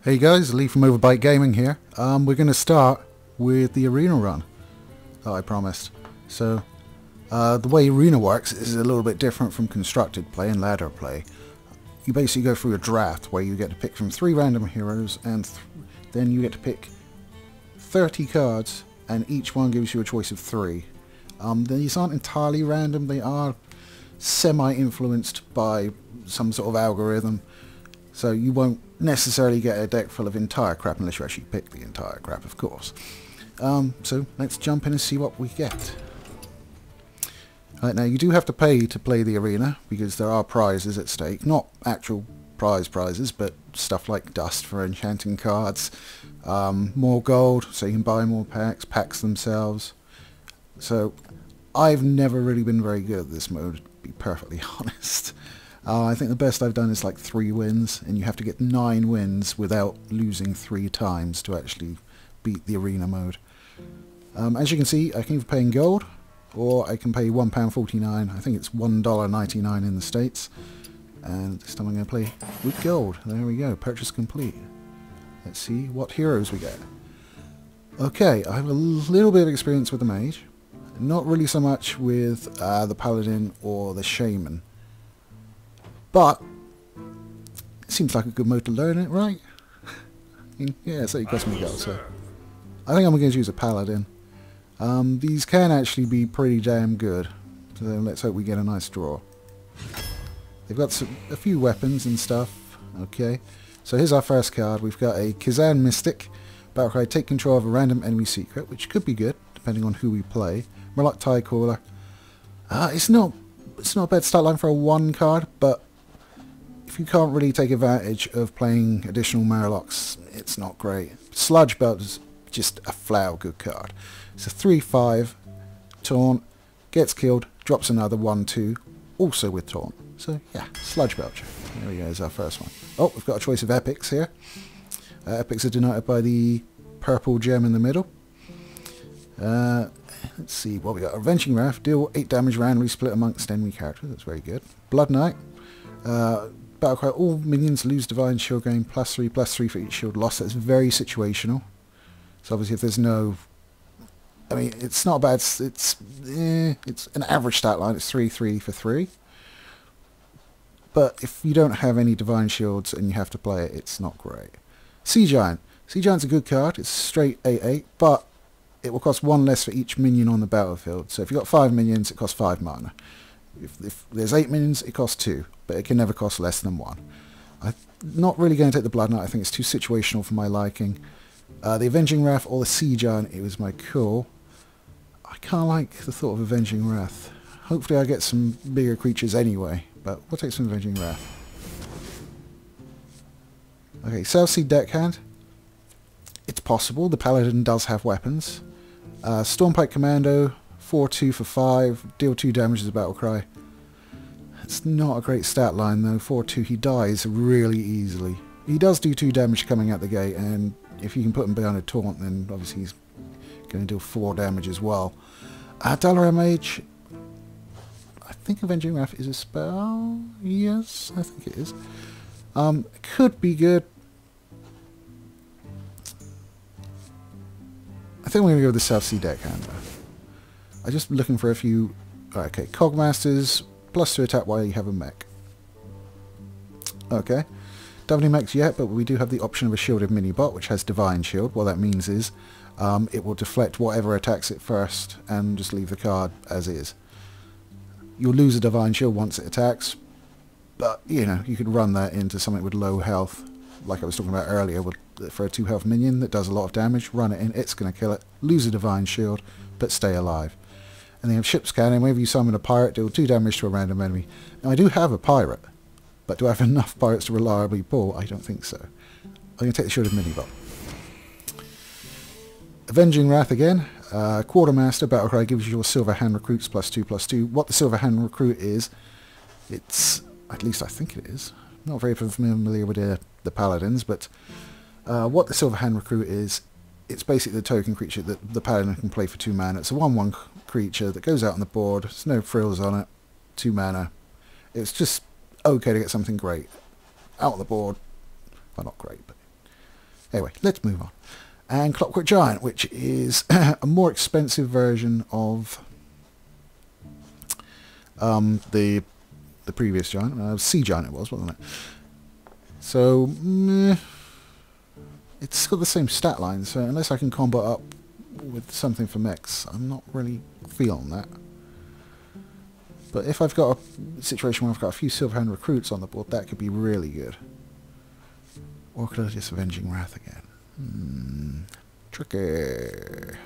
Hey guys, Lee from Overbite Gaming here. We're going to start with the arena run that I promised. So, the way arena works is a little bit different from constructed play and ladder play. You basically go through a draft where you get to pick from 3 random heroes, and then you get to pick 30 cards, and each one gives you a choice of 3. These aren't entirely random, they are semi-influenced by some sort of algorithm. So you won't necessarily get a deck full of entire crap unless you actually pick the entire crap, of course. So let's jump in and see what we get. Right, now you do have to pay to play the arena because there are prizes at stake. Not actual prizes, but stuff like dust for enchanting cards, more gold so you can buy more packs themselves. So I've never really been very good at this mode, to be perfectly honest. I think the best I've done is like 3 wins, and you have to get 9 wins without losing 3 times to actually beat the arena mode. As you can see, I can either pay in gold, or I can pay £1.49. I think it's $1.99 in the States. And this time I'm going to play with gold. There we go, purchase complete. Let's see what heroes we get. Okay, I have a little bit of experience with the mage. Not really so much with the paladin or the shaman. But it seems like a good mode to learn it, right? Yeah, so it cost me gold, so I think I'm going to use a paladin. These can actually be pretty damn good, so let's hope we get a nice draw. They've got a few weapons and stuff. Okay, so here's our first card. We've got a Kazan Mystic. Battlecry, take control of a random enemy secret, which could be good depending on who we play. Murloc Tie Caller. It's not a bad start line for a 1 card, but if you can't really take advantage of playing additional Murlocs, it's not great. Sludge Belt is just a flat good card. It's a 3/5, taunt, gets killed, drops another 1/2, also with taunt. So yeah, Sludge Belcher. There we go, is our first one. Oh, we've got a choice of epics here. Epics are denoted by the purple gem in the middle. Let's see what we got. Avenging Wrath, deal 8 damage randomly split amongst enemy characters. That's very good. Blood Knight. Battlecry, all minions lose Divine Shield, gain +3/+3 for each shield lost. That's very situational. So obviously if there's no... I mean, it's not bad. It's an average stat line. It's 3/3 for 3. But if you don't have any Divine Shields and you have to play it, it's not great. Sea Giant. Sea Giant's a good card. It's straight 8/8, but it will cost 1 less for each minion on the battlefield. So if you've got 5 minions, it costs 5 mana. If there's 8 minions, it costs 2, but it can never cost less than 1. I'm not really going to take the Blood Knight. I think it's too situational for my liking. The Avenging Wrath or the Sea Giant, it was my call. I can't like the thought of Avenging Wrath. Hopefully I get some bigger creatures anyway, but we'll take some Avenging Wrath. Okay, South Sea Deckhand. It's possible. The Paladin does have weapons. Stormpike Commando, 4/2 for 5, deal 2 damage as a Battlecry. It's not a great stat line though. 4/2, he dies really easily. He does do 2 damage coming out the gate, and if you can put him behind a taunt, then obviously he's going to deal 4 damage as well. Dalaran Mage. I think Avenging Wrath is a spell. Yes, I think it is. It could be good. I think we're going to go with the South Sea Deckhand though. I'm just looking for a few... Okay, Cogmasters, +2 attack while you have a mech. Okay. Don't have any mechs yet, but we do have the option of a shielded mini-bot, which has Divine Shield. What that means is it will deflect whatever attacks it first and just leave the card as is. You'll lose a Divine Shield once it attacks, but, you know, you could run that into something with low health, like I was talking about earlier, for a 2 health minion that does a lot of damage, run it in, it's going to kill it, lose a Divine Shield, but stay alive. And they have Ship's Cannon. Whenever you summon a pirate, deal 2 damage to a random enemy. Now I do have a pirate, but do I have enough pirates to reliably pull? I don't think so. I'm going to take the shielded mini-bot. Avenging Wrath again. Quartermaster, Battlecry gives you your Silver Hand Recruits +2/+2. What the Silver Hand Recruit is, it's, at least I think it is, not very familiar with the paladins, but what the Silver Hand Recruit is, it's basically the token creature that the paladin can play for 2 mana. It's a 1/1 creature that goes out on the board. There's no frills on it. 2 mana. It's just okay to get something great out on the board. Well, not great, but anyway, let's move on. And Clockwork Giant, which is a more expensive version of the previous giant. Sea Giant it was, wasn't it? So it's got the same stat line, so unless I can combo up with something for mix, I'm not really feeling that. But if I've got a situation where I've got a few Silverhand Recruits on the board, that could be really good. Or could I just Avenging Wrath again? Tricky.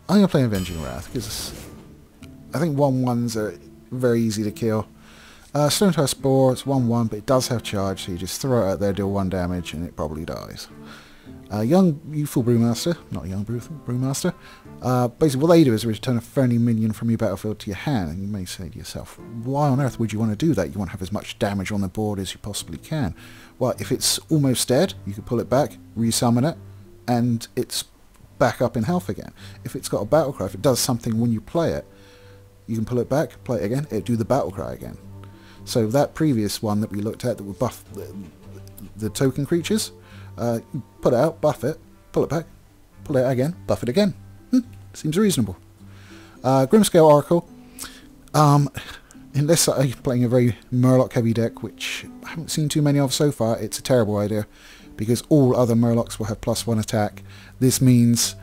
I'm going to play Avenging Wrath, because I think 1/1s are very easy to kill. Stone Tower Spore, it's 1/1, but it does have charge, so you just throw it out there, deal 1 damage, and it probably dies. Young Youthful Brewmaster, not Young Brewmaster, basically what they do is return a friendly minion from your battlefield to your hand, and you may say to yourself, why on earth would you want to do that? You want to have as much damage on the board as you possibly can. Well, if it's almost dead, you can pull it back, resummon it, and it's back up in health again. If it's got a battle cry, if it does something when you play it, you can pull it back, play it again, it'll do the battle cry again. So that previous one that we looked at that would buff the token creatures, put it out, buff it, pull it back, pull it out again, buff it again. Seems reasonable. Grimscale Oracle. Unless I'm playing a very Murloc heavy deck, which I haven't seen too many of so far, it's a terrible idea, because all other Murlocs will have +1 attack. This means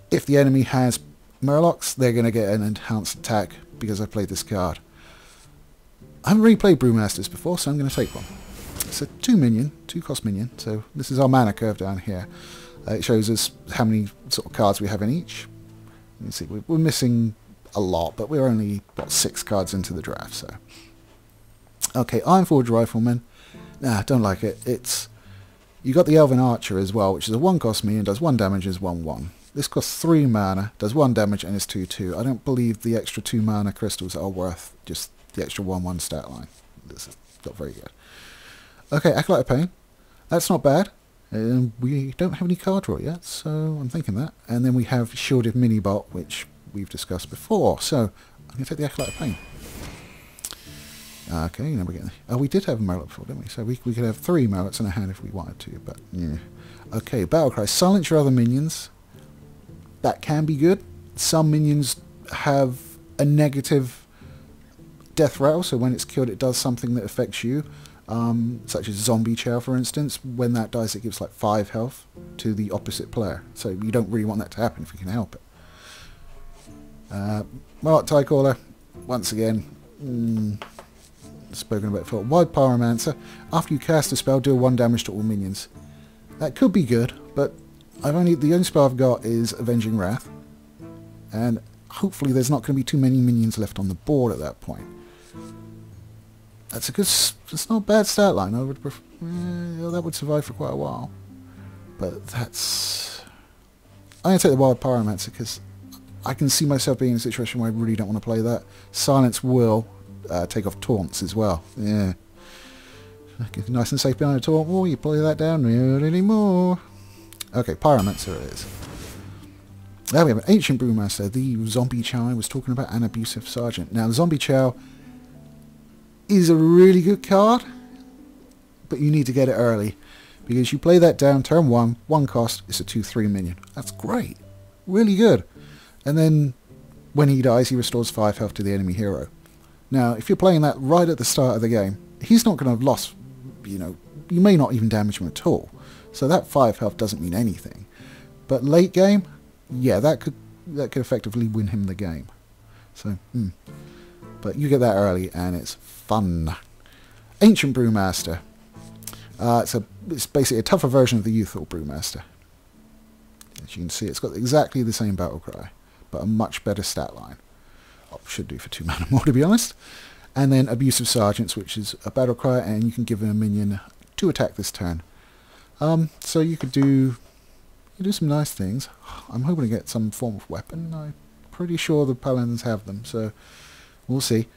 if the enemy has Murlocs, they're going to get an enhanced attack because I played this card. I haven't really played Brewmasters before, so I'm going to take one. It's a 2 cost minion, so this is our mana curve down here. It shows us how many sort of cards we have in each. You can see we're missing a lot, but we're only, what, 6 cards into the draft, so. Okay, Ironforge Rifleman. Nah, don't like it. It's... You got the Elven Archer as well, which is a 1 cost minion, does 1 damage, is 1/1. This costs 3 mana, does 1 damage, and is 2/2. I don't believe the extra 2 mana crystals are worth just the extra 1/1 stat line. This is not very good. Okay, Acolyte of Pain. That's not bad. We don't have any card draw yet, so I'm thinking that. And then we have Shielded Minibot, which we've discussed before. So I'm going to take the Acolyte of Pain. Okay, now we're getting... Oh, we did have a Murloc before, didn't we? So we could have 3 Murlocs in our hand if we wanted to, but yeah. Okay, Battlecry. Silence your other minions. That can be good. Some minions have a negative death rattle, so when it's killed it does something that affects you. Such as Zombie Chow, for instance. When that dies, it gives like 5 health to the opposite player. So you don't really want that to happen if you can help it. Murloc Tiecaller, once again, spoken about before. Wild Pyromancer. After you cast a spell, deal 1 damage to all minions. That could be good, but the only spell I've got is Avenging Wrath, and hopefully there's not going to be too many minions left on the board at that point. That's a good... It's not a bad stat line. I would prefer... that would survive for quite a while. But that's... I'm going to take the Wild Pyromancer because I can see myself being in a situation where I really don't want to play that. Silence will take off taunts as well. Yeah. Nice and safe behind a taunt wall. You play that down not anymore. Okay, Pyromancer it is. There we have an Ancient Brewmaster, the Zombie Chow I was talking about, and Abusive Sergeant. Now, Zombie Chow is a really good card, but you need to get it early, because you play that down, turn 1, 1 cost, it's a 2/3 minion. That's great. Really good. And then, when he dies, he restores 5 health to the enemy hero. Now, if you're playing that right at the start of the game, he's not going to have lost, you may not even damage him at all. So that 5 health doesn't mean anything. But late game, yeah, that could effectively win him the game. So, But you get that early and it's fun. Ancient Brewmaster. It's basically a tougher version of the Youthful Brewmaster. As you can see, it's got exactly the same battle cry, but a much better stat line. Oh, should do for 2 mana more, to be honest. And then Abusive Sergeants, which is a battle cry, and you can give a minion 2 attack this turn. So you could do some nice things. I'm hoping to get some form of weapon. I'm pretty sure the paladins have them, so we'll see.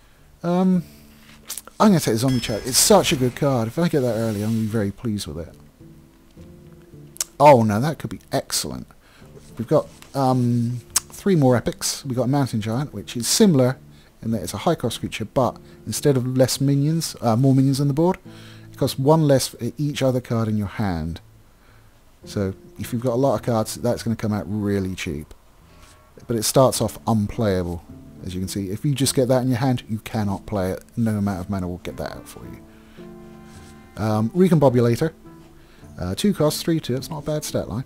I'm going to take the Zombie Chow. It's such a good card. If I get that early, I'm going to be very pleased with it. Oh, no, that could be excellent. We've got 3 more epics. We've got a Mountain Giant, which is similar in that it's a high-cost creature, but instead of less minions, more minions on the board, it costs 1 less for each other card in your hand. So if you've got a lot of cards, that's going to come out really cheap. But it starts off unplayable, as you can see. If you just get that in your hand, you cannot play it. No amount of mana will get that out for you. Recombobulator. 2 costs, 3/2. It's not a bad stat line.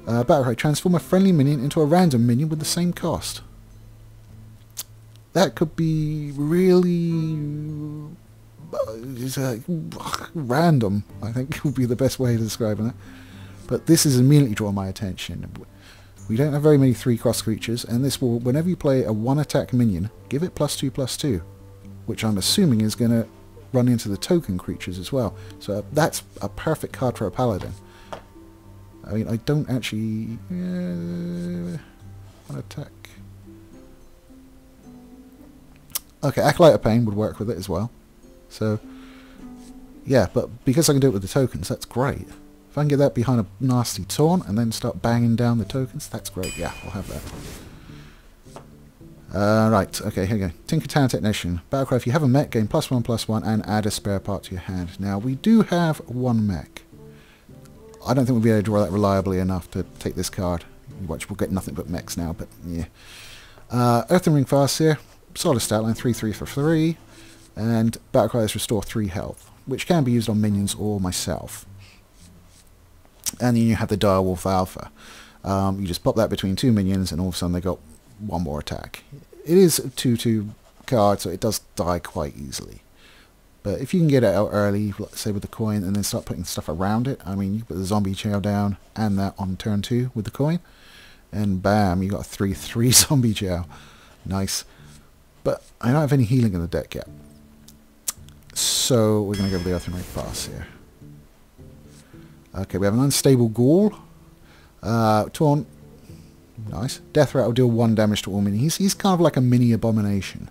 Battle Cry. Transform a friendly minion into a random minion with the same cost. That could be really random, I think would be the best way of describing it. But this has immediately drawn my attention. We don't have very many 3-cost creatures, and this will, whenever you play a 1-attack minion, give it +2/+2, which I'm assuming is going to run into the token creatures as well. So that's a perfect card for a paladin. I mean, I don't actually... 1-attack... Okay, Acolyte of Pain would work with it as well. So, yeah, but because I can do it with the tokens, that's great. If I can get that behind a nasty taunt and then start banging down the tokens, that's great. Yeah, I'll have that. Right, okay, here we go. Tinkertown Technician. Battlecry, if you have a mech, gain +1/+1 and add a spare part to your hand. Now, we do have 1 mech. I don't think we'll be able to draw that reliably enough to take this card. You watch, we'll get nothing but mechs now, but yeah. Earthen Ring Farseer. Solid stat line, 3/3 for 3. And Battlecry is restore 3 health, which can be used on minions or myself. And then you have the Direwolf Alpha. You just pop that between 2 minions and all of a sudden they got 1 more attack. It is a 2/2 card, so it does die quite easily. But if you can get it out early, let's say with the coin, and then start putting stuff around it, I mean, you put the Zombie Chow down and that on turn 2 with the coin, and bam, you got a 3/3 Zombie Chow. Nice. But I don't have any healing in the deck yet. So we're going to go with the Earthen Ring Farseer. Okay, we have an Unstable Ghoul. Taunt. Nice. Death Rat will deal 1 damage to all minions. He's kind of like a mini abomination.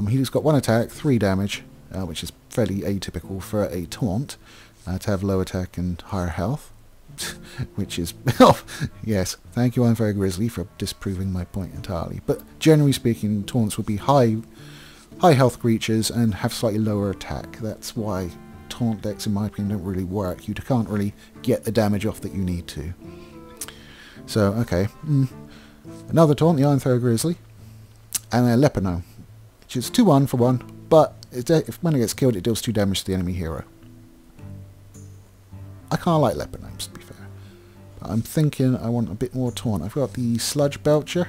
He's got 1 attack, 3 damage, which is fairly atypical for a taunt, to have low attack and higher health. Which is... yes, thank you, I'm very Grizzly, for disproving my point entirely. But generally speaking, taunts would be high health creatures and have slightly lower attack. That's why taunt decks, in my opinion, don't really work. You can't really get the damage off that you need to. So, okay. Another taunt, the Iron Throw Grizzly. And a Leper Gnome, which is 2/1 for 1, but when it gets killed, it deals 2 damage to the enemy hero. I kind of like Leper Gnomes, to be fair. But I'm thinking I want a bit more taunt. I've got the Sludge Belcher,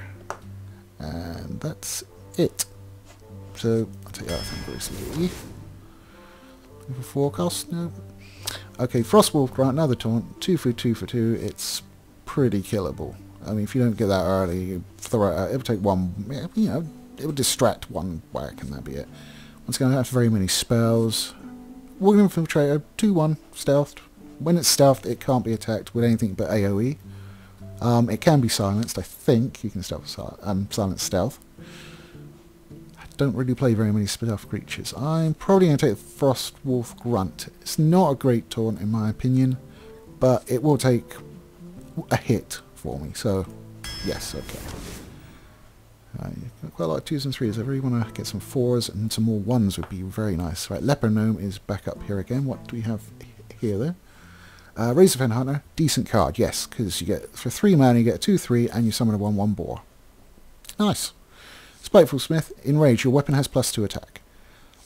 and that's it. So, I'll take Earthen Grizzly. For 4 cost? No. Okay, Frostwolf Grant, another taunt. 2 for 2 for 2. It's pretty killable. I mean, if you don't get that early, you throw it out. It'll take 1, you know, it would distract 1 whack, and that'd be it. Once again, I don't have very many spells. Wood Infiltrator, 2/1, stealthed. When it's stealthed, it can't be attacked with anything but AoE. It can be silenced, I think. You can silence stealth. I don't really play very many stealth creatures. I'm probably going to take Frostwolf Grunt. It's not a great taunt, in my opinion, but it will take a hit for me. So, yes, okay. Quite a lot of 2s and 3s. I really want to get some 4s and some more 1s would be very nice. Right, Leper Gnome is back up here again. What do we have here, though? Razorfen Hunter, decent card, yes, because you get, for 3 mana, you get a 2/3, and you summon a 1/1 boar. Nice. Spiteful Smith, enrage, your weapon has +2 attack.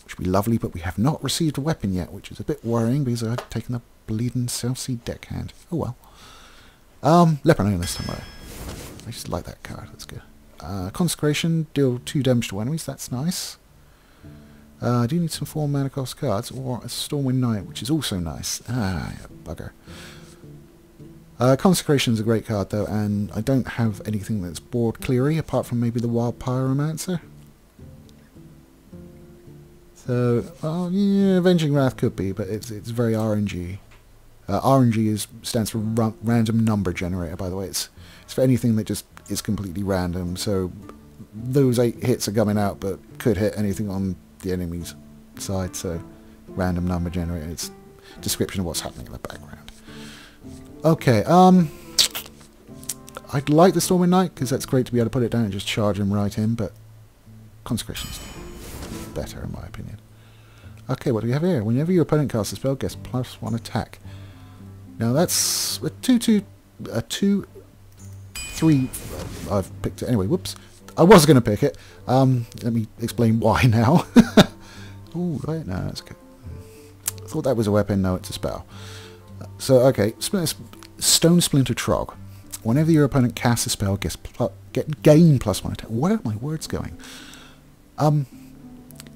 Which would be lovely, but we have not received a weapon yet, which is a bit worrying, because I've taken the bleeding Southsea deckhand. Oh well. Leper Gnome this time around. I just like that card, that's good. Consecration, deal 2 damage to enemies, that's nice. I do need some 4 mana cost cards, or a Stormwind Knight, which is also nice. Ah, yeah, bugger. Consecration is a great card, though, and I don't have anything that's board cleary, apart from maybe the Wild Pyromancer. So, well, yeah, Avenging Wrath could be, but it's very RNG. RNG stands for Random Number Generator, by the way. It's for anything that just is completely random, so those 8 hits are coming out, but could hit anything on the enemy's side, so random number generator. It's description of what's happening in the background. Okay, I'd like the Storming Knight, because that's great to be able to put it down and just charge him right in, but Consecration's better in my opinion. Okay, what do we have here? Whenever your opponent casts a spell, gets +1 attack. Now that's a 2-3. I've picked it anyway. Whoops. I was going to pick it. Let me explain why now. Ooh, right, no, that's okay. I thought that was a weapon. No, it's a spell. So, okay, Stone Splinter Trog. Whenever your opponent casts a spell, gain +1 attack. Where are my words going?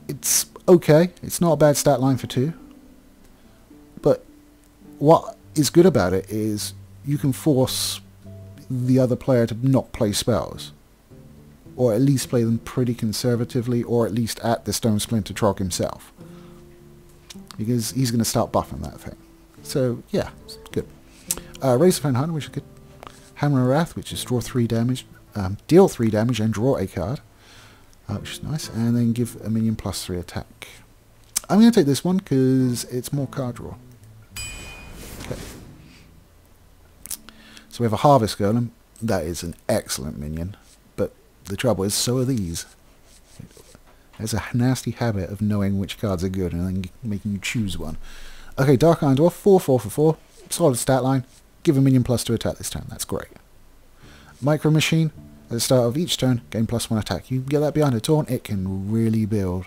It's okay. It's not a bad stat line for 2. But what is good about it is you can force the other player to not play spells. Or at least play them pretty conservatively, or at least at the Stone Splinter Trog himself. Because he's going to start buffing that thing. So, yeah, it's good. Razorfang Hunter, which is good. Hammer of Wrath, which is draw 3 damage, deal 3 damage and draw a card, which is nice. And then give a minion +3 attack. I'm going to take this one because it's more card draw. Okay. So we have a Harvest Golem. That is an excellent minion. But the trouble is, so are these. There's a nasty habit of knowing which cards are good and then making you choose one. Okay, Dark Iron Dwarf, 4/4 for 4. Solid stat line. Give a minion +2 attack this turn. That's great. Micro Machine. At the start of each turn, gain +1 attack. You can get that behind a taunt. It can really build.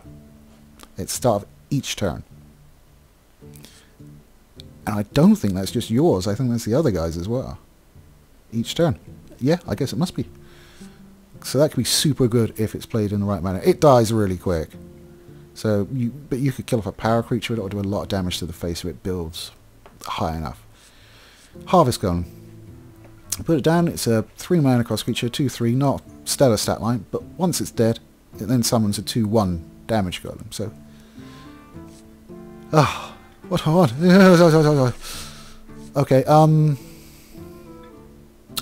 At the start of each turn. And I don't think that's just yours. I think that's the other guys as well. Each turn. Yeah, I guess it must be. So that could be super good if it's played in the right manner. It dies really quick. So, but you could kill off a power creature. It will do a lot of damage to the face if it builds high enough. Harvest Golem. Put it down. It's a 3 mana cost creature, 2/3, not stellar stat line, but once it's dead, it then summons a 2/1 damage golem. So, what I want. Okay,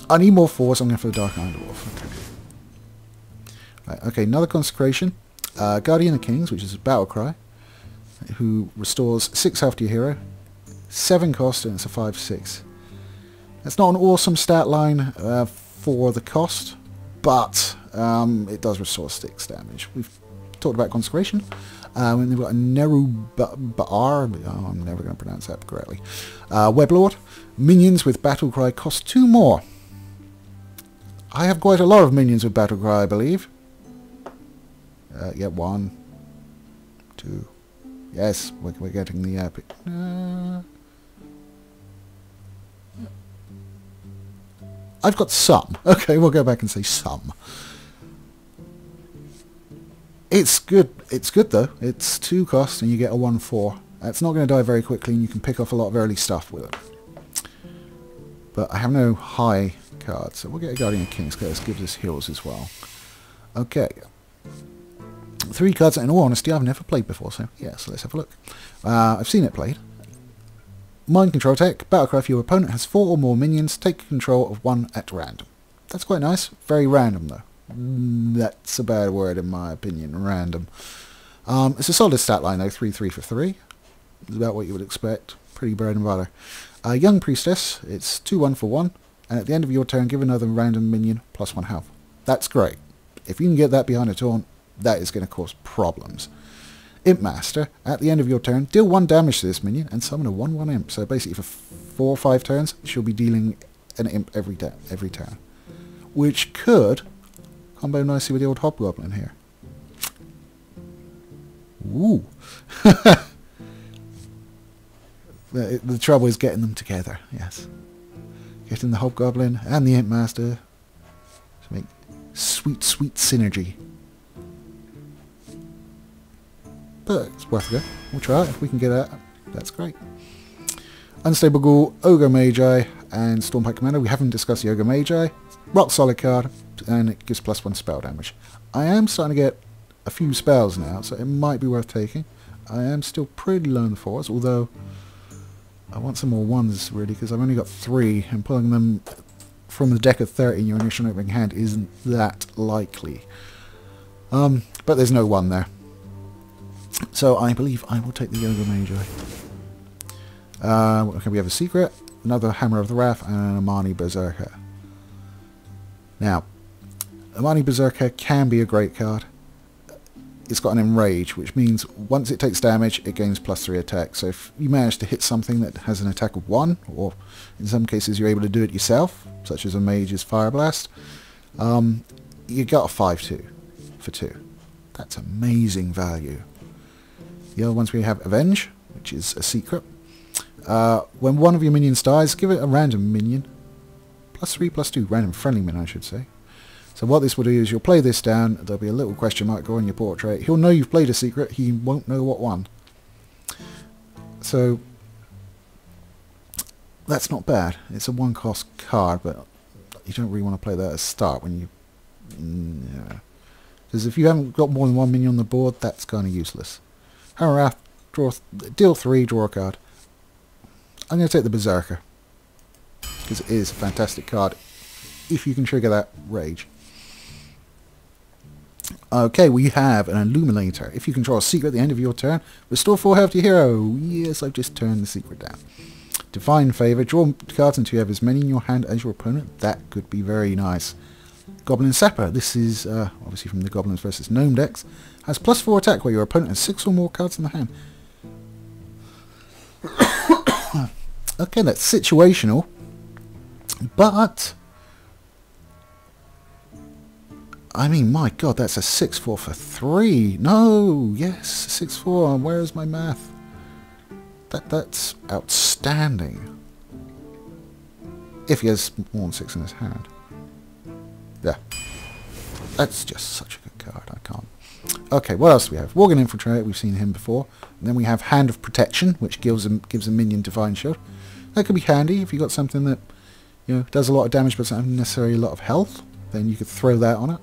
I need more 4s. I'm going for the Dark Iron Dwarf. Okay. Right, okay, another Consecration. Guardian of Kings, which is a battle cry, who restores 6 health to your hero, 7 cost, and it's a 5/6. It's not an awesome stat line for the cost, but it does restore 6 damage. We've talked about Consecration. When they've got a Neru Ba'ar, oh, I'm never going to pronounce that correctly. Weblord. Minions with Battle Cry cost 2 more. I have quite a lot of minions with Battle Cry, I believe. Yeah, 1, 2. Yes, we're getting the epic. I've got some. Okay, we'll go back and say some. It's good. It's good though. It's 2 cost and you get a 1/4. It's not going to die very quickly and you can pick off a lot of early stuff with it. But I have no high cards, so we'll get a Guardian of Kings because it gives us heals as well. Okay. 3 cards that in all honesty I've never played before, so yeah, so let's have a look. I've seen it played. Mind Control Tech. Battlecry, if your opponent has 4 or more minions, take control of 1 at random. That's quite nice. Very random though. That's a bad word in my opinion, random. It's a solid stat line though, 3/3 for 3. It's about what you would expect. Pretty bread and butter. Young Priestess, it's 2/1 for 1, and at the end of your turn give another random minion +1 health. That's great. If you can get that behind a taunt, that is going to cause problems. Imp Master, at the end of your turn, deal 1 damage to this minion and summon a 1/1 imp. So basically for 4 or 5 turns, she'll be dealing an imp every turn. Which could combo nicely with the old Hobgoblin here. Ooh. The trouble is getting them together, yes. Getting the Hobgoblin and the Imp Master to make sweet, sweet synergy. But it's worth a go. We'll try it. If we can get that, that's great. Unstable Ghoul, Ogre Magi, and Stormpike Commander. We haven't discussed the Ogre Magi. Rock solid card, and it gives +1 spell damage. I am starting to get a few spells now, so it might be worth taking. I am still pretty low on the 4s, although I want some more 1s really, because I've only got 3, and pulling them from the deck of 30 in your initial opening hand isn't that likely. But there's no 1 there. So I believe I will take the Yoga Magi. Okay, we have a secret, another Hammer of the Wrath, and an Amani Berserker. Now, Amani Berserker can be a great card. It's got an Enrage, which means once it takes damage, it gains +3 attack. So if you manage to hit something that has an attack of 1, or in some cases you're able to do it yourself, such as a Mage's Fire Blast, you got a 5/2 for 2. That's amazing value. The other ones we have Avenge, which is a secret. When one of your minions dies, give it a random minion. +3/+2, random friendly minion, I should say. So what this will do is you'll play this down, there'll be a little question mark go on your portrait. He'll know you've played a secret, he won't know what one. So that's not bad. It's a 1-cost card, but you don't really want to play that at the start when you... yeah. Because if you haven't got more than one minion on the board, that's kind of useless. Hammer Wrath, deal 3, draw a card. I'm going to take the Berserker, because it is a fantastic card if you can trigger that Rage. Okay, we have an Illuminator. If you control a secret at the end of your turn, restore 4 health to your hero. Yes, I've just turned the secret down. Divine Favour. Draw cards until you have as many in your hand as your opponent. That could be very nice. Goblin Sapper. This is obviously from the Goblins vs. Gnome decks. Has +4 attack where your opponent has 6 or more cards in the hand. Okay, that's situational. But... I mean, my god, that's a 6/4 for 3. No, yes, 6/4. Where is my math? That's outstanding. If he has more than 6 in his hand. Yeah. That's just such a good card. I can't. Okay, what else do we have? Worgen Infiltrator. We've seen him before. And then we have Hand of Protection, which gives a minion Divine Shield. That could be handy if you got something that, you know, does a lot of damage but doesn't have necessarily a lot of health. Then you could throw that on it.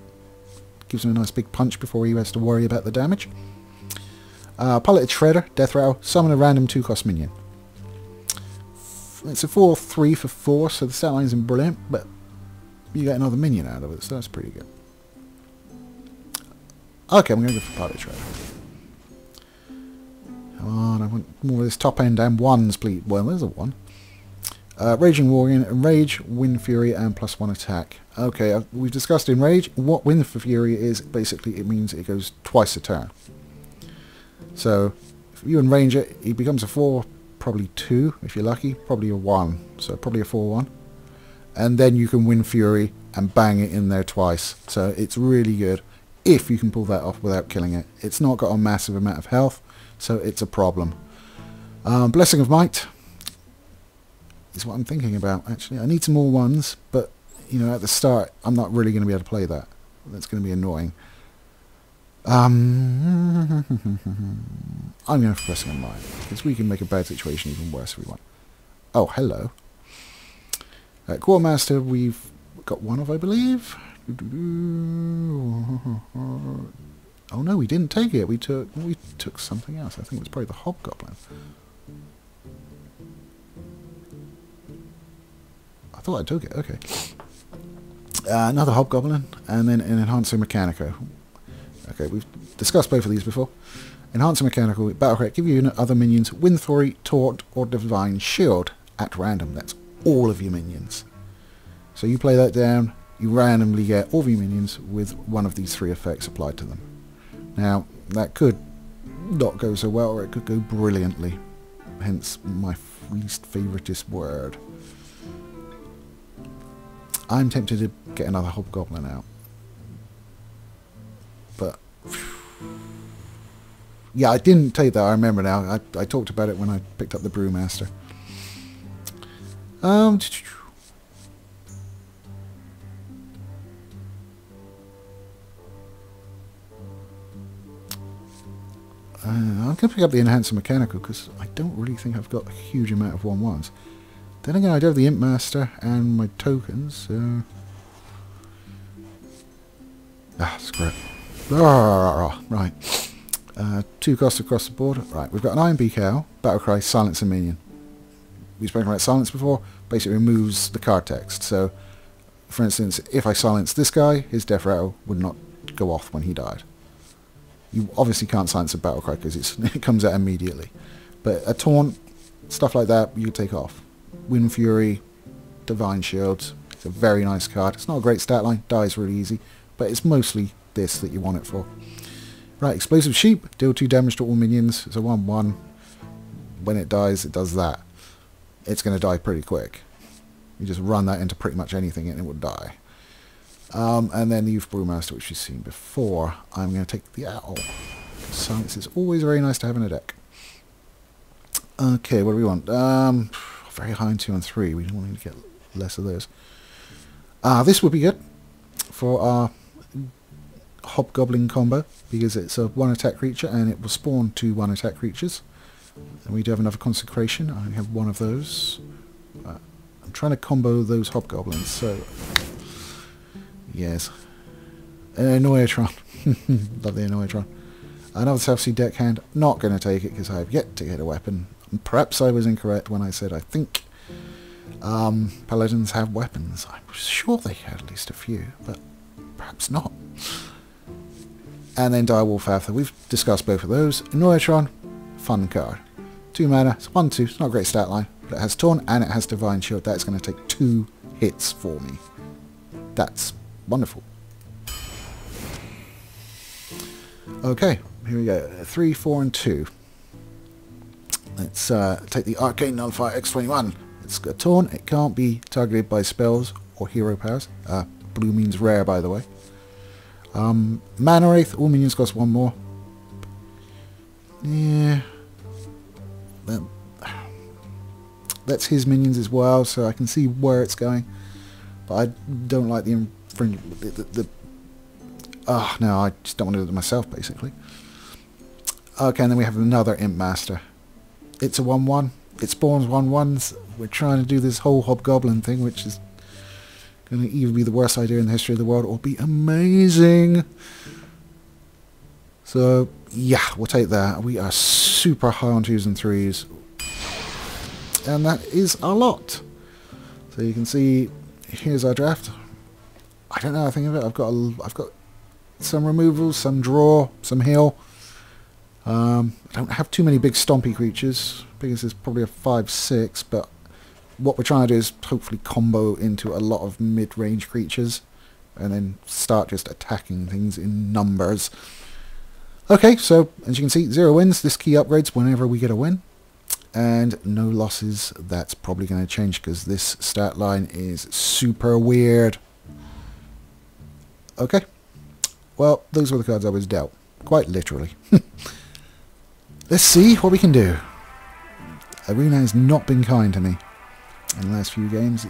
Gives him a nice big punch before he has to worry about the damage. Piloted Shredder, Death Rattle, summon a random 2-cost minion. It's a 4/3 for 4, so the stat line isn't brilliant, but you get another minion out of it, so that's pretty good. Okay, I'm going to go for Piloted Shredder. Come on, I want more of this top end and 1s, please. Well, there's a 1. Raging Worgen, Enrage, Wind Fury, and +1 attack. Okay, we've discussed Enrage. What Wind Fury is, basically, it means it goes twice a turn. So, if you enrage it, it becomes a 4, probably 2, if you're lucky, probably a 1. So, probably a 4/1. And then you can Wind Fury and bang it in there twice. So, it's really good if you can pull that off without killing it. It's not got a massive amount of health, so it's a problem. Blessing of Might is what I'm thinking about, actually. I need some more 1s, but, you know, at the start, I'm not really going to be able to play that. That's going to be annoying. I'm going for Blessing of Might, because we can make a bad situation even worse if we want. Oh, hello. Quartermaster, we've got 1 of, I believe. Oh no, we didn't take it. We took something else. I think it was probably the Hobgoblin. I thought I took it. Okay. Another Hobgoblin, and then an Enhancer Mechanico. Okay, we've discussed both of these before. Enhancer Mechanical, Battlecry, give you other minions Wind Fury, Taunt, or Divine Shield at random. That's all of your minions. So you play that down, you randomly get all of your minions with one of these 3 effects applied to them. Now, that could not go so well, or it could go brilliantly. Hence, my least favoritist word. I'm tempted to get another Hobgoblin out. But... yeah, I didn't take that, I remember now. I talked about it when I picked up the Brewmaster. I'm going to pick up the Enhancer Mechanical because I don't really think I've got a huge amount of 1/1s. Then again, I do have the Imp Master and my tokens, so... screw it. Right. 2 costs across the board. Right, we've got an Iron Beak Owl, Battlecry, Silence a Minion. We've spoken about Silence before. Basically removes the card text. So, for instance, if I silence this guy, his Death Rattle would not go off when he died. You obviously can't silence a battle cry because it comes out immediately. But a taunt, stuff like that, you take off. Wind Fury, Divine Shield. It's a very nice card. It's not a great stat line, dies really easy, but it's mostly this that you want it for. Right, Explosive Sheep, deal 2 damage to all minions. It's a 1/1. When it dies, it does that. It's going to die pretty quick. You just run that into pretty much anything and it will die. And then the Youth Brewmaster, which you've seen before. I'm going to take the Owl. Silence is always very nice to have in a deck. Okay, what do we want? Very high in 2 and 3. We don't want to get less of those. This would be good for our Hobgoblin combo, because it's a 1-attack creature and it will spawn 2 1-attack creatures. And we do have another Consecration. I only have 1 of those. I'm trying to combo those Hobgoblins, so... Yes. Annoyatron. Love the Annoyatron. Another South Sea Deckhand. Not going to take it because I have yet to get a weapon. And perhaps I was incorrect when I said I think Paladins have weapons. I was sure they had at least a few, but perhaps not. And then Direwolf Aether. We've discussed both of those. Annoyatron, fun card. 2 mana. It's 1/2. It's not a great stat line. But it has Taunt and it has Divine Shield. That's going to take 2 hits for me. That's wonderful. Okay, here we go. 3, 4, and 2. Let's take the Arcane Nullifier X21. It's got Taunt. It can't be targeted by spells or hero powers. Blue means rare, by the way. Mana Wraith. All minions cost 1 more. Yeah. That's his minions as well, so I can see where it's going. But I don't like the infringement. No, I just don't want to do it myself, basically. Okay, and then we have another Imp Master. It's a 1/1. It spawns 1/1s. We're trying to do this whole Hobgoblin thing, which is going to either be the worst idea in the history of the world or be amazing. So, yeah, we'll take that. We are super high on 2s and 3s. And that is a lot. So you can see, here's our draft. I don't know anything of it. I've got some removals, some draw, some heal. I don't have too many big stompy creatures. Biggest is probably a 5/6, but what we're trying to do is hopefully combo into a lot of mid-range creatures and then start just attacking things in numbers. Okay, so as you can see, 0 wins. This key upgrades whenever we get a win. And no losses. That's probably going to change because this stat line is super weird. Okay. Well, those were the cards I was dealt. Quite literally. Let's see what we can do. Arena has not been kind to me in the last few games.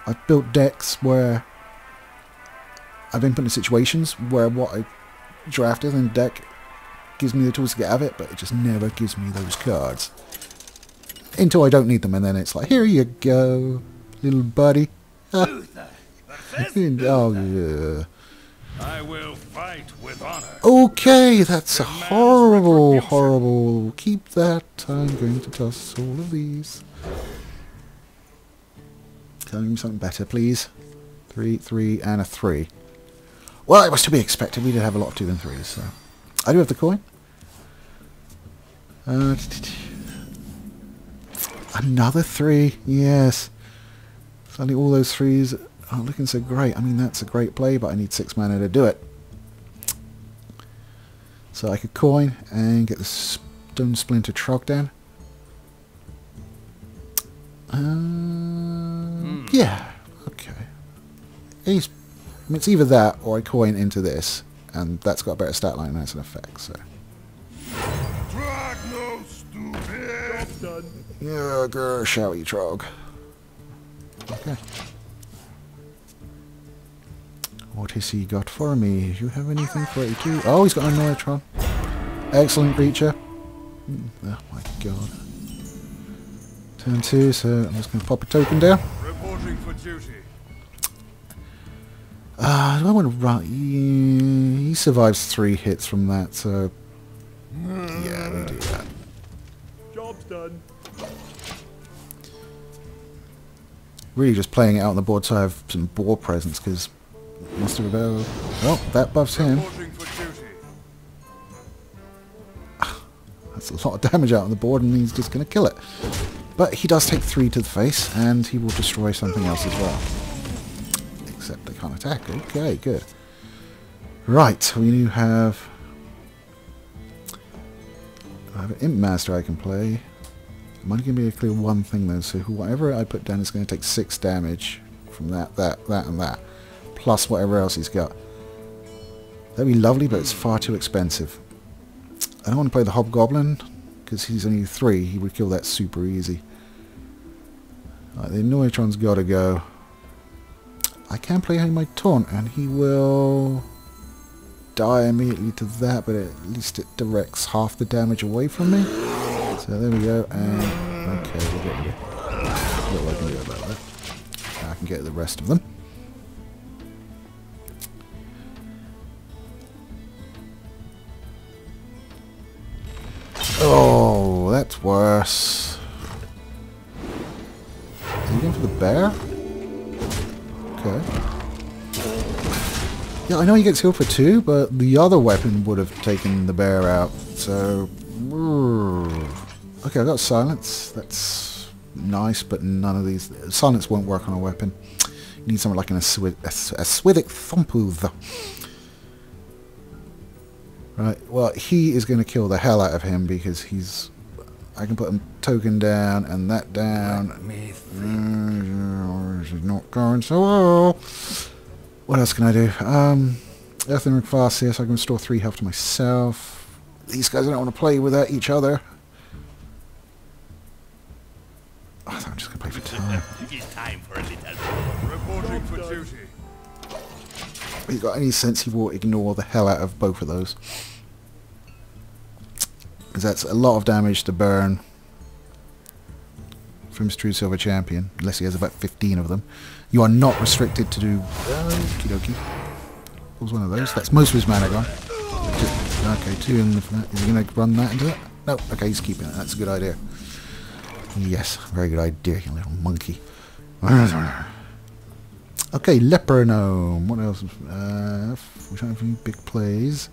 I've built decks where I've been put in situations where what I drafted in the deck gives me the tools to get out of it, but it just never gives me those cards. Until I don't need them, and then it's like, here you go, little buddy. Oh, yeah. I will fight with honor. Okay, that's horrible, horrible. Keep that. I'm going to toss all of these. Tell me something better, please. 3, 3, and a 3. Well, it was to be expected. We did have a lot of 2 and 3s, so. I do have the coin. Another 3, yes. Suddenly all those 3s aren't looking so great. I mean, that's a great play, but I need 6 mana to do it. So I could coin and get the Stone Splinter Trogdan. Yeah, okay. It's either that or I coin into this, and that's got a better stat line and that's an effect, so. Yeah, grr, shall we, Trog? Okay. What has he got for me? Do you have anything for 82? Oh, he's got an Annoyatron. Excellent creature. Oh my god. Turn 2, so I'm just going to pop a token down. Reporting for duty. Do I want to run? Yeah, he survives 3 hits from that, so yeah, we do that. Job's done. Really just playing it out on the board so I have some board presence, because Master Rebel... Oh, that buffs him. Reporting for duty. a lot of damage out on the board and he's just going to kill it. But he does take 3 to the face and he will destroy something else as well. Except they can't attack. Okay, good. Right, we now have... I have an Imp Master I can play. I'm only going to be clear one thing though, so whatever I put down is going to take 6 damage from that, and that. Plus whatever else he's got. That'd be lovely, but it's far too expensive. I don't want to play the Hobgoblin, because he's only 3. He would kill that super easy. Right, the Neutron's got to go. I can play him my taunt, and he will die immediately to that, but at least it directs half the damage away from me. So there we go, and okay, we'll get rid of what I can do about that. I can get the rest of them. Oh, that's worse. Is he going for the bear? Okay. Yeah, I know he gets healed for 2, but the other weapon would have taken the bear out. So, okay, I got silence. That's nice, but none of these... Silence won't work on a weapon. You need something like a Swithic Thumpooth. Right, well, he is going to kill the hell out of him because he's... I can put a token down and that down. This is not going so well. What else can I do? Earth and Fast here, so I can restore 3 health to myself. These guys don't want to play with each other. Oh, I'm just going to play for time. It's time for a little. Reporting for duty. If he's got any sense, he will ignore the hell out of both of those. Because that's a lot of damage to burn from his True Silver Champion, unless he has about 15 of them. You are not restricted to do... Okie dokie. What was one of those? That's most of his mana gone. Okay, 2 in the... Is he going to run that into it? No, okay, he's keeping it. That's a good idea. Yes, very good idea, you little monkey. Okay, Leper Gnome. What else? We're trying for big plays.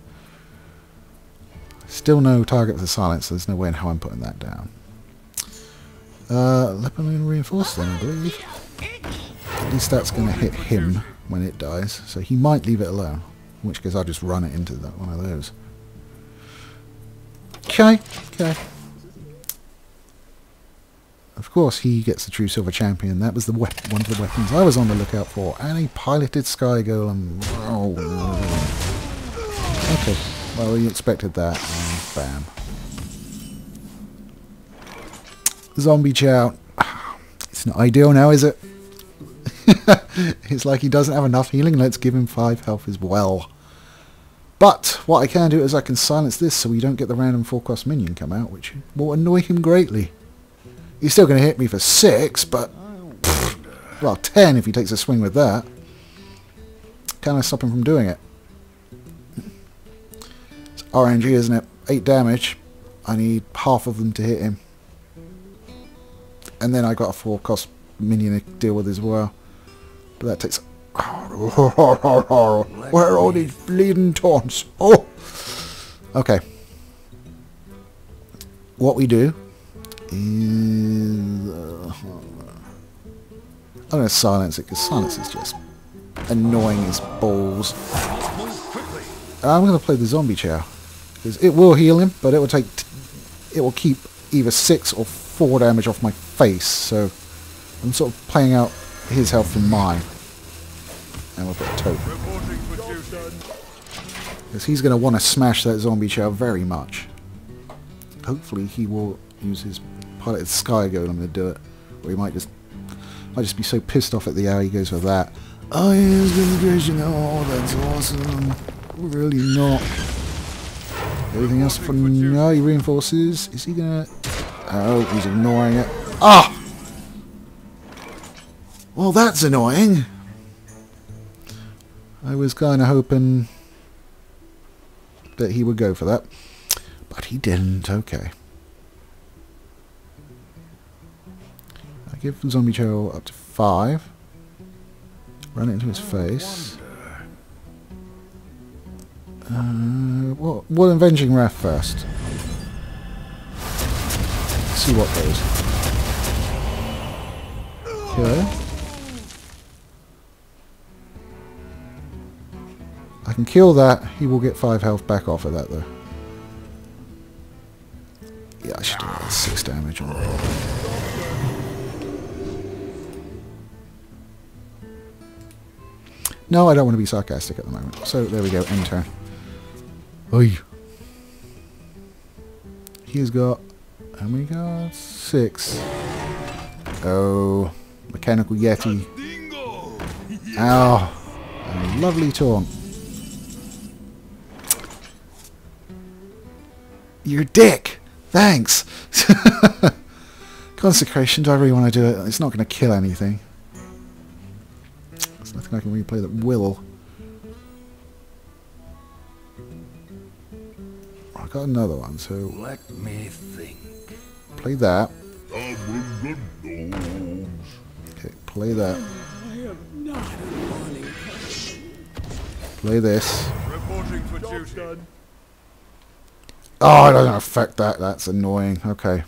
Still no target for the silence, so there's no way in how I'm putting that down. Leper Gnome reinforced then, I believe. At least that's going to hit him when it dies, so he might leave it alone. In which case I'll just run it into that one of those. Okay, okay. Of course, he gets the True Silver Champion. That was the one of the weapons I was on the lookout for. And a piloted Sky Golem. Oh. Okay, well, you expected that. And bam. Zombie Chow. It's not ideal now, is it? It's like he doesn't have enough healing. Let's give him 5 health as well. But what I can do is I can silence this so we don't get the random 4-cost minion come out, which will annoy him greatly. He's still going to hit me for 6, but... Pfft, well, 10 if he takes a swing with that. Can I stop him from doing it? It's RNG, isn't it? 8 damage. I need half of them to hit him. And then I got a 4-cost minion to deal with as well. But that takes... Where are all these bleeding taunts? Oh! Okay. What we do... I'm going to silence it because silence is just annoying as balls. I'm going to play the Zombie Chow because it will heal him, but it will take it will keep either 6 or 4 damage off my face. So I'm sort of playing out his health from mine, and we'll put a token because he's going to want to smash that Zombie Chow very much. Hopefully he will use his piloted Sky Golem to do it, or he might just be so pissed off at the how he goes for that. Oh, yeah, oh, that's awesome. Really not. Everything else from... No, he reinforces. Is he gonna... Oh, he's ignoring it. Ah! Well, that's annoying. I was kind of hoping that he would go for that, but he didn't. Okay. I give Zombie Chow up to 5. Run it into his face. What Avenging Wrath first? see what goes. Okay. I can kill that. He will get 5 health back off of that, though. Yeah, I should do that. 6 damage on that. No, I don't want to be sarcastic at the moment. So, there we go. End turn. Oi. He's got... how many cards? 6. Oh. Mechanical Yeti. Ow. A lovely taunt. You're a dick! Thanks! Consecration, do I really want to do it? It's not going to kill anything. There's nothing I can replay that will. I got another one, so... Let me think. play that. Okay, play that. Play this. Reporting for duty. Oh, it doesn't affect that. That's annoying. Okay.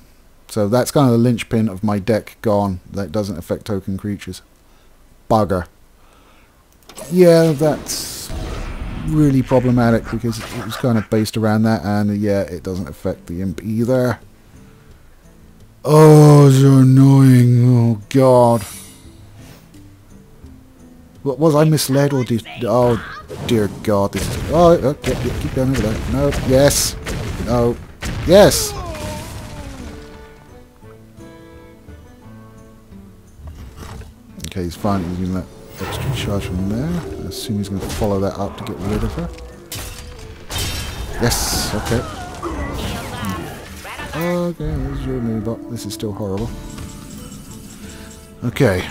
So that's kind of the linchpin of my deck gone. That doesn't affect token creatures. Bugger. Yeah, that's really problematic because it was kind of based around that, and yeah, it doesn't affect the imp either. Oh, so annoying. Oh, God. What was I misled or did... oh, dear God. This is... oh, okay, keep going over there. No, yes. No. Yes! Okay, he's fine. He's using that extra charge from there. I assume he's going to follow that up to get rid of her. Yes! Okay. Okay, there's your move up. This is still horrible. Okay.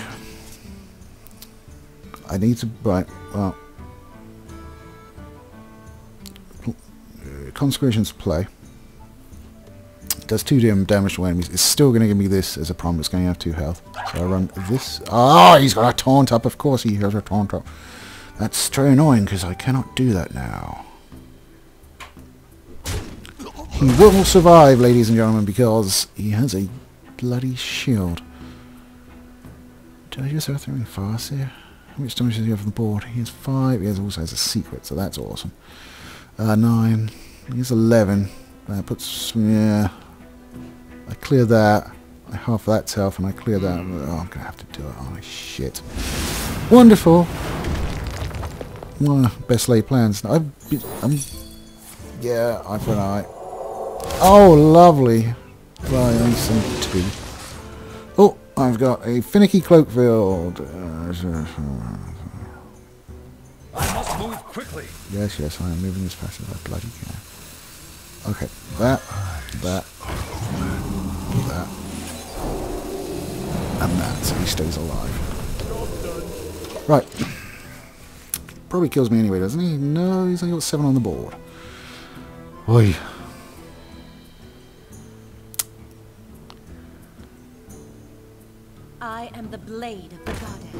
I need to... right, well... Consecration's play. It does 2 damage to enemies. It's still going to give me this as a problem. It's going to have 2 health. So I run this. Oh, he's got a taunt up. Of course he has a taunt up. That's very annoying because I cannot do that now. He will survive, ladies and gentlemen, because he has a bloody shield. Did I just have throwing fast here? How much damage does he have on the board? He has 5. He also has a secret, so that's awesome. 9. He's 11. That puts... yeah. I clear that. I half that's health, and I clear that. Oh, I'm going to have to do it. Oh, shit. Wonderful. Well, best laid plans. Yeah, eye for an eye. Oh, lovely. Right, on some 2. Oh, I've got a finicky cloak field. I must move quickly. Yes, yes, I am moving as fast as I bloody can. Okay, that, and that, so he stays alive. Right. Probably kills me anyway, doesn't he? No, he's only got 7 on the board. Oi. I am the blade of the goddess.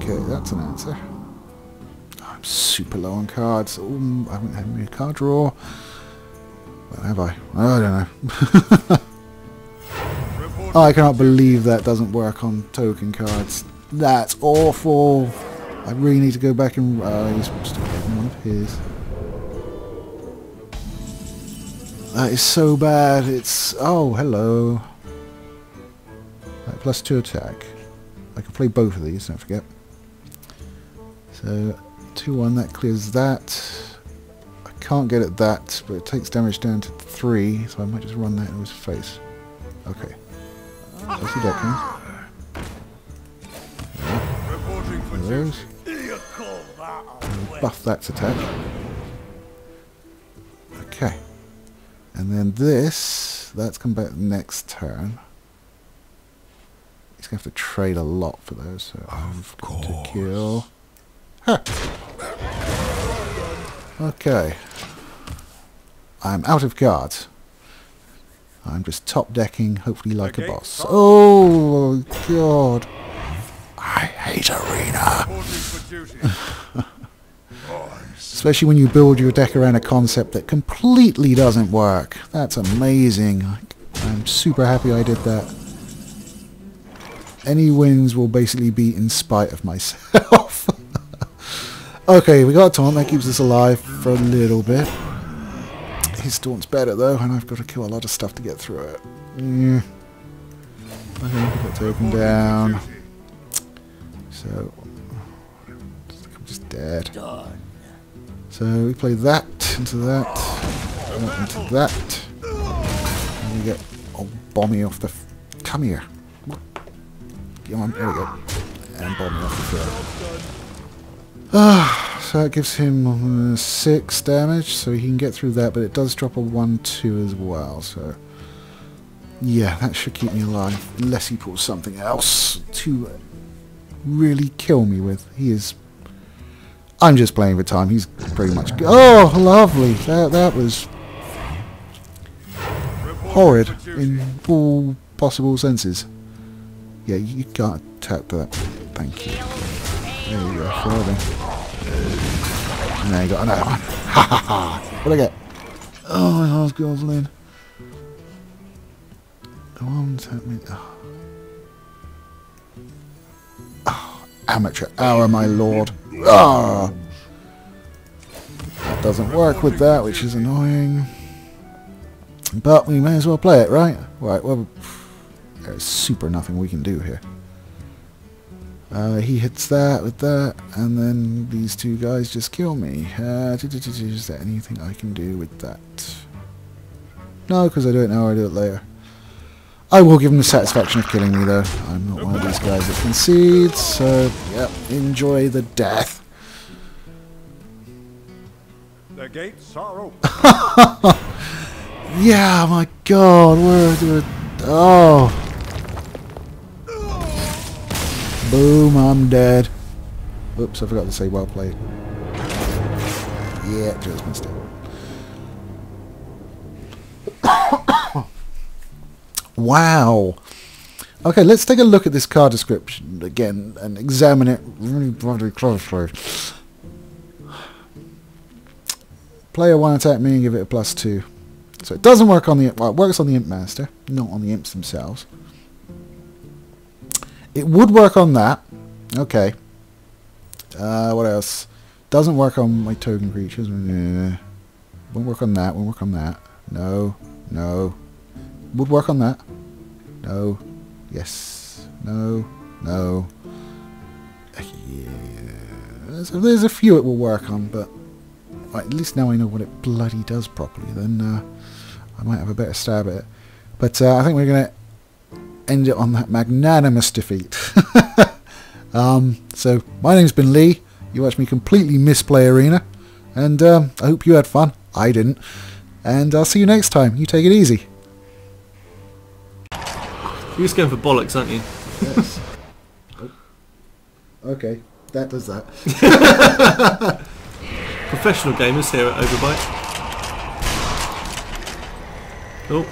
Okay, that's an answer. I'm super low on cards. Ooh, I haven't had any card draw. Well, have I? I don't know. Oh, I cannot believe that doesn't work on token cards. That's awful. I really need to go back and... he's still getting one of his. That is so bad. It's... oh, hello. Right, +2 attack. I can play both of these, don't forget. So, 2-1, that clears that. I can't get at that, but it takes damage down to 3, so I might just run that in his face. Okay. That's the decking. Those. Buff that's attack. Okay. And then this, that's come back next turn. He's going to have to trade a lot for those, so I've got to kill. Huh. Okay. I'm out of cards. I'm just top decking, hopefully like a boss. Oh, God. I hate Arena. Especially when you build your deck around a concept that completely doesn't work. That's amazing. I'm super happy I did that. Any wins will basically be in spite of myself. Okay, we got a taunt. That keeps us alive for a little bit. His taunt's better though, and I've got to kill a lot of stuff to get through it. Yeah. Okay, put that token down. So, I'm just dead. So we play that into that into that. And we get Bommy off the... Come here. Come on, there we go. And Bommy off the field. So that gives him 6 damage, so he can get through that, but it does drop a 1-2 as well, so... Yeah, that should keep me alive, unless he pulls something else to really kill me with. He is... I'm just playing for time. He's pretty much... Oh, lovely! That was... horrid in all possible senses. Yeah, you can't tap that. Thank you. There you go, and there you got another one. Ha ha ha! What'd I get? Oh, my heart's goblin. Come on, tap me. Oh, amateur hour, my lord. Ah! That doesn't work with that, which is annoying. But we may as well play it, right? Right, well, there's super nothing we can do here. He hits that with that, and then these two guys just kill me. Is there anything I can do with that? No, because I do it now, I do it later. I will give him the satisfaction of killing me, though. I'm not one of these guys that concedes, so, yep, enjoy the death. The gates are open. Yeah, my god, we're... Oh. Boom, I'm dead. Oops, I forgot to say well played. Yeah, just missed it. Wow. Okay, let's take a look at this card description again and examine it really bloody closely. Player 1 attack me and give it a +2. So it doesn't work on the... Well, it works on the Imp Master, not on the Imps themselves. It would work on that. Okay. What else? Doesn't work on my token creatures. Won't work on that. Won't work on that. No. No. Would work on that. No. Yes. No. No. Yeah. So there's a few it will work on, but right, at least now I know what it bloody does properly. Then I might have a better stab at it. But I think we're going to end it on that magnanimous defeat. So my name's been Lee. You watched me completely misplay Arena, and I hope you had fun. I didn't. And I'll see you next time. You take it easy. You're just going for bollocks, aren't you? Yes. Oh. Okay, that does that. Professional gamers here at Overbite. Oh.